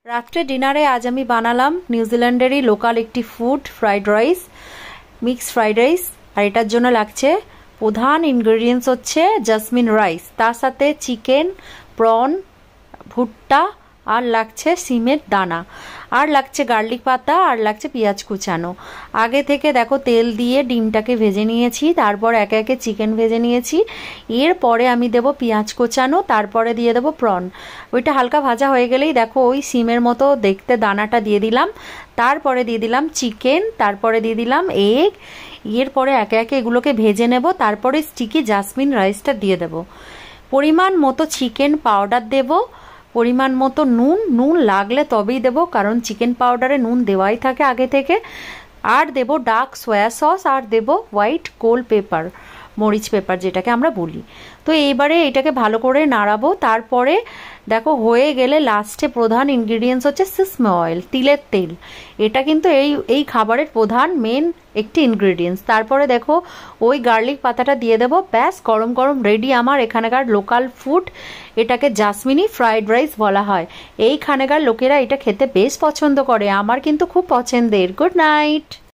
রাত্রে ডিনারে আজ আমি বানালাম নিউজিল্যান্ডেরই লোকাল একটি food fried rice, mix fried rice. আর এটার জন্য লাগছে প্রধান ইনগ্রেডিয়েন্টস হচ্ছে জাসমিন রাইস, তার সাথে চিকেন, প্রন, ভুট্টা, আর লাগছে সিমের দানা, আর লাগছে গার্লিক পাতা, আর লাগছে পেঁয়াজ কুচানো। আগে থেকে দেখো তেল দিয়ে ডিমটাকে ভেজে নিয়েছি, তারপর একে একে চিকেন ভেজে নিয়েছি। এরপরে আমি দেব পেঁয়াজ কুচানো, তারপরে দিয়ে দেবো প্রন। ওইটা হালকা ভাজা হয়ে গেলেই দেখো ওই সিমের মতো দেখতে দানাটা দিয়ে দিলাম, তারপরে দিয়ে দিলাম চিকেন, তারপরে দিয়ে দিলাম এগ। এরপরে একে একে এগুলোকে ভেজে নেব, তারপরে স্টিকি জাসমিন রাইসটা দিয়ে দেব। পরিমাণ মতো চিকেন পাউডার দেব, পরিমাণ মতো নুন লাগলে তবেই দেব, কারণ চিকেন পাউডারে নুন দেওয়াই থাকে আগে থেকে। আর দেব ডার্ক সয়া সস, আর দেব হোয়াইট কোল পেপার, মরিচ পেপার যেটাকে আমরা বলি। তো এইবারে এটাকে ভালো করে নাড়াবো। তারপরে দেখো হয়ে গেলে লাস্টে প্রধান ইনগ্রিডিয়েন্টস হচ্ছে সিসমে অয়েল, তিলের তেল। এটা কিন্তু এই খাবারের প্রধান মেন একটি ইনগ্রিডিয়েন্টস। তারপরে দেখো ওই গার্লিক পাতাটা দিয়ে দেবো, ব্যাস গরম গরম রেডি আমার এখানকার লোকাল ফুড। এটাকে জাসমিনি ফ্রাইড রাইস বলা হয়। এইখানকার লোকেরা এটা খেতে বেশ পছন্দ করে, আমার কিন্তু খুব পছন্দের। Good night.